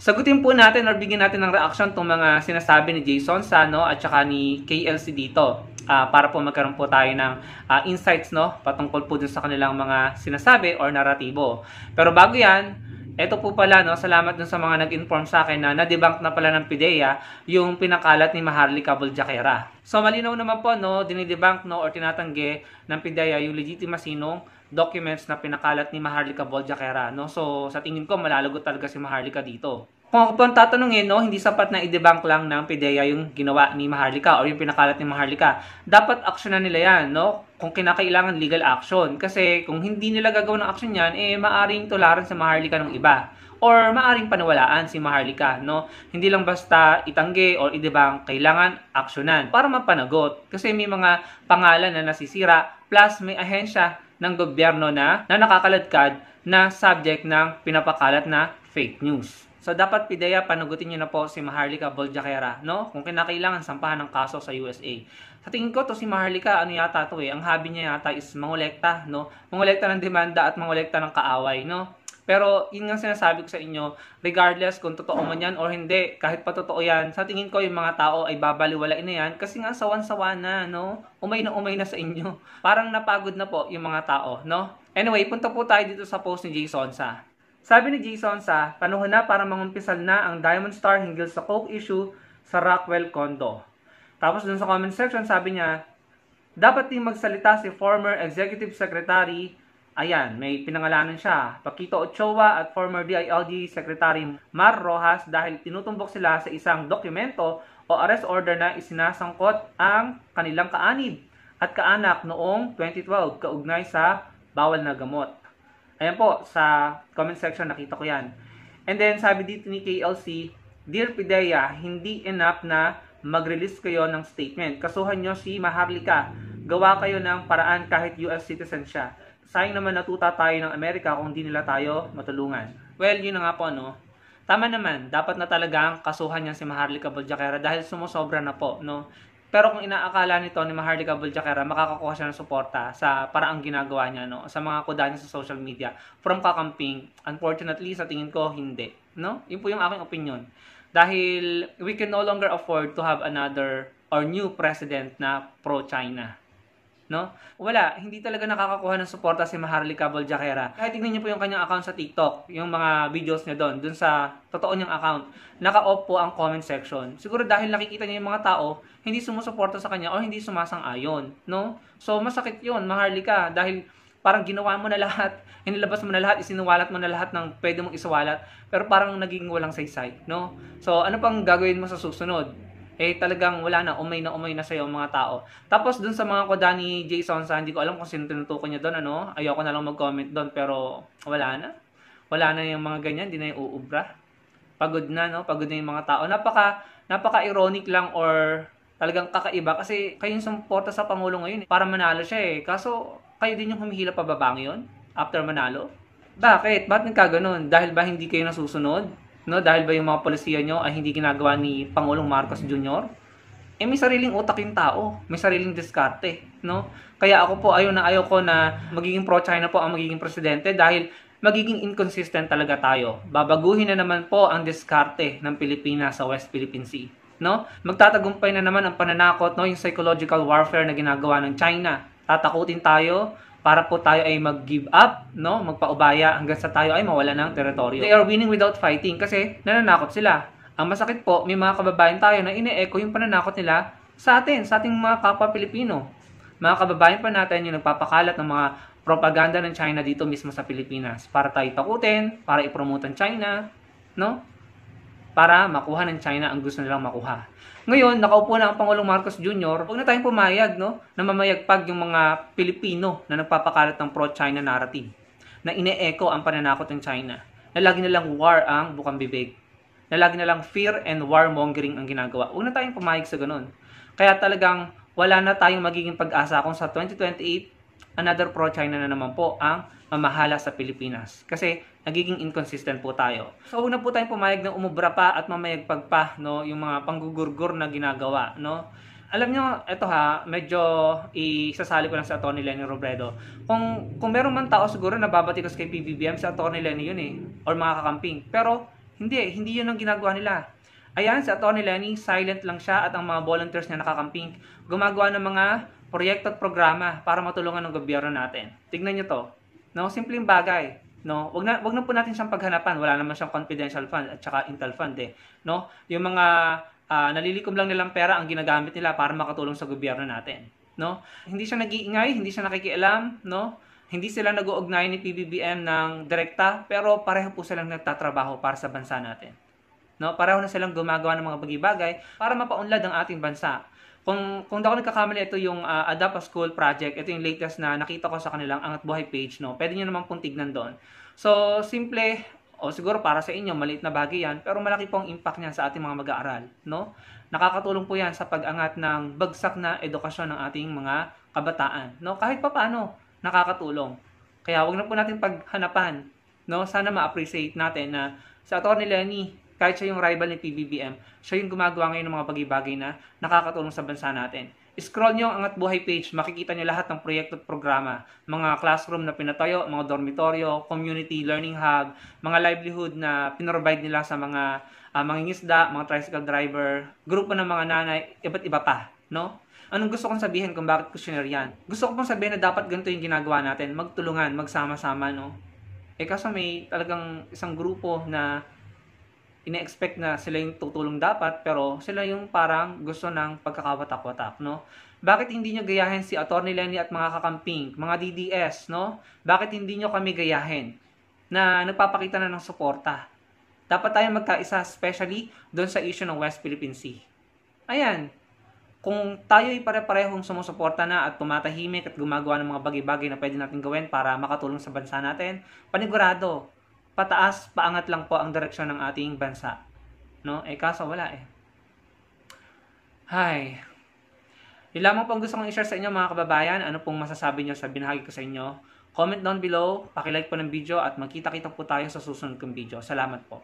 Sagutin po natin or bigyan natin ng reaction itong mga sinasabi ni Jason Sa, no, at saka ni KLC dito. Para po magkaroon po tayo ng insights, no, patungkol po dun sa kanilang mga sinasabi or naratibo. Pero bago yan, eto po pala, no, salamat dun sa mga nag-inform sa akin na na-debunk na pala ng PIDEA yung pinakalat ni Maharlika Boljaquera. So malinaw naman po, no, dinidebunk, no, or tinatanggi ng PIDEA yung legitimacy nung documents na pinakalat ni Maharlika Boljaquera, no. So sa tingin ko malalagot talaga si Maharlika dito. Kung ako po ang tatanungin, no, hindi sapat na i-debunk lang ng PIDEA yung ginawa ni Maharlika or yung pinakalat ni Maharlika. Dapat aksyonan nila yan, no? Kung kinakailangan legal action. Kasi kung hindi nila gagawin ng action yan, maaring tularan sa Maharlika ng iba. Or maaring paniwalaan si Maharlika, no? Hindi lang basta itanggi or i-debunk, kailangan aksyonan para mapanagot. Kasi may mga pangalan na nasisira, plus may ahensya ng gobyerno na nakakaladkad na subject ng pinapakalat na fake news. So, dapat PIDEA, panagutin nyo na po si Maharlika Boljaquera, no? Kung kinakailangan, sampahan ng kaso sa USA. Sa tingin ko, to si Maharlika, ano yata to ang hobby niya yata is mangolekta, no? Mangolekta ng demanda at mangolekta ng kaaway, no? Pero, yun nga sinasabi ko sa inyo, regardless kung totoo man yan or hindi, kahit pa totoo yan, sa tingin ko, yung mga tao ay babaliwalain na yan kasi nga sawan-sawa na, no? Umay na sa inyo. Parang napagod na po yung mga tao, no? Anyway, punta po tayo dito sa post ni Jason Sa. Sabi ni Jason Sa, panahon na para mangumpisal na ang Diamond Star hinggil sa coke issue sa Rockwell Condo. Tapos dun sa comment section, sabi niya, dapat din magsalita si former Executive Secretary, ayan, may pinangalanan siya, Paquito Ochoa at former DILG Secretary Mar Rojas dahil tinutumbok sila sa isang dokumento o arrest order na isinasangkot ang kanilang kaanib at kaanak noong 2012 kaugnay sa bawal na gamot. Ayan po, sa comment section nakita ko yan. And then sabi dito ni KLC, Dear PIDEA, hindi enough na mag-release kayo ng statement. Kasuhan nyo si Maharlika. Gawa kayo ng paraan kahit US citizen siya. Sayang naman natuta tayo ng Amerika kung di nila tayo matulungan. Well, yun na nga po, no? Tama naman, dapat na talagang kasuhan niya si Maharlika Boljaquera dahil sumusobra na po, no? Pero kung inaakala nito ni Maharlika Boljaquera, makakakuha siya ng suporta sa paraang ginagawa niya, no? Sa mga kuda niya sa social media from kakamping. Unfortunately, sa tingin ko, hindi, no? Yun po yung aking opinion. Dahil we can no longer afford to have another or new president na pro-China, no? Wala, hindi talaga nakakakuha ng suporta si Maharlika Boljaquera. Kahit tingnan niyo po yung kanyang account sa TikTok, yung mga videos niya doon sa totoo niyang account, naka-off po ang comment section. Siguro dahil nakikita niya yung mga tao, hindi sumusuporta sa kanya o hindi sumasang-ayon, no? So, masakit yun, Maharlika, dahil parang ginawa mo na lahat, inilabas mo na lahat, isinuwalat mo na lahat ng pwede mong isuwalat, pero parang naging walang saysay, no? So, ano pang gagawin mo sa susunod? Talagang wala na umay na sa'yo ang mga tao. Tapos dun sa mga koda ni Jason Sa, hindi ko alam kung sino tinutukoy niya doon, ano? Ayoko na lang mag-comment doon, pero wala na. Wala na yung mga ganyan, hindi na yung uubra. Pagod na, no? Pagod na yung mga tao. Napaka-ironic lang or talagang kakaiba kasi kayo yung sumuporta sa Pangulo ngayon para manalo siya Kaso kayo din yung humihila pababa ngayon after manalo. Bakit? Bakit nagkaganon? Dahil ba hindi kayo nasusunod? No, dahil ba yung mga polisiya nyo ay hindi ginagawa ni Pangulong Marcos Jr.? May sariling utak yung tao, may sariling diskarte, no? Kaya ako po ayaw ko na magiging pro-China po ang magiging presidente dahil magiging inconsistent talaga tayo. Babaguhin na naman po ang diskarte ng Pilipinas sa West Philippine Sea, no? Magtatagumpay na naman ang pananakot, no, yung psychological warfare na ginagawa ng China. Tatakutin tayo para po tayo ay mag-give up, no? Magpaubaya hanggang sa tayo ay mawala ng teritoryo. They are winning without fighting kasi nananakot sila. Ang masakit po, may mga kababayan tayo na ine-echo yung pananakot nila sa ating mga kapwa Pilipino. Mga kababayan pa natin yung nagpapakalat ng mga propaganda ng China dito mismo sa Pilipinas para tayo takutin, para i-promote ang China, no? Para makuha ng China ang gusto nilang makuha. Ngayon, nakaupo na ang Pangulong Marcos Jr., huwag na tayong pumayag, no, na mamayagpag yung mga Pilipino na nagpapakalat ng pro-China narrative, na ine-echo ang pananakot ng China, na lagi nilang war ang bukang bibig, na lagi nilang fear and warmongering ang ginagawa. Huwag na tayong pumayag sa ganun. Kaya talagang wala na tayong magiging pag-asa kung sa 2028, another pro-China na naman po ang mamahala sa Pilipinas. Kasi nagiging inconsistent po tayo. So huwag na po tayong pumayag na umubra pa at mamayagpag pa, no, yung mga panggugurgur na ginagawa, no. Alam nyo, eto medyo isasali ko lang sa Atty. Leni Robredo. Kung meron man tao siguro na babatikos kay PBBM, sa Atty. Leni yun or mga kakamping. Pero Hindi yun ang ginagawa nila. Ayan, si Atty. Lenny, silent lang siya at ang mga volunteers niya nakakamping gumagawa ng mga proyekto at programa para matulungan ng gobyerno natin. Tignan niyo to. No, simpleng bagay. No, wag na po natin siyang paghanapan. Wala naman siyang confidential fund at saka intel fund eh. No, yung mga nalilikom lang nilang pera ang ginagamit nila para makatulong sa gobyerno natin. No, hindi siya nag-iingay, hindi siya nakikialam, no? Hindi sila nag-uugnay ni PBBM ng direkta, pero pareho po silang nagtatrabaho para sa bansa natin. No, pareho na silang gumagawa ng mga bagay-bagay para mapaunlad ang ating bansa. Kung daw nagkakamali, ito yung Adapt a School project. Ito yung latest na nakita ko sa kanilang Angat Buhay page, no. Pwede niyo naman pong tignan doon. So, simple, o siguro para sa inyo maliit na bagay 'yan, pero malaki po ang impact niyan sa ating mga mag-aaral, no? Nakakatulong po 'yan sa pag-angat ng bagsak na edukasyon ng ating mga kabataan, no? Kahit papaano, nakakatulong. Kaya wag na po natin paghanapan, no? Sana ma-appreciate natin na sa Atty. Lenny, kahit siya yung rival ni PBBM, siya yung gumagawa ngayon ng mga bagay-bagay na nakakatulong sa bansa natin. Scroll nyo ang Angat Buhay page, makikita nyo lahat ng proyekto at programa. Mga classroom na pinatayo, mga dormitoryo, community learning hub, mga livelihood na pinrovide nila sa mga mangingisda, mga tricycle driver, grupo ng mga nanay, iba't iba pa, no? Anong gusto kong sabihin kung bakit questionnaire yan? Gusto ko pong sabihin na dapat ganito yung ginagawa natin, magtulungan, magsama-sama, no? Kaso may talagang isang grupo na ine-expect na sila yung tutulong dapat, pero sila yung parang gusto ng pagkakawatak-watak, no? Bakit hindi nyo gayahin si Atty. Lenny at mga kakamping, mga DDS, no? Bakit hindi nyo kami gayahin na nagpapakita na ng suporta? Dapat tayo magkaisa, especially doon sa issue ng West Philippine Sea. Ayan, kung tayo ay pare-parehong sumusuporta na at tumatahimik at gumagawa ng mga bagay-bagay na pwede natin gawin para makatulong sa bansa natin, panigurado, pataas, paangat lang po ang direksyon ng ating bansa. No? Kaso wala eh. Hay. Yun lamang po ang gusto kong i-share sa inyo mga kababayan. Ano pong masasabi nyo sa binahagi ko sa inyo? Comment down below, pakilike po ng video at magkita-kita po tayo sa susunod kong video. Salamat po.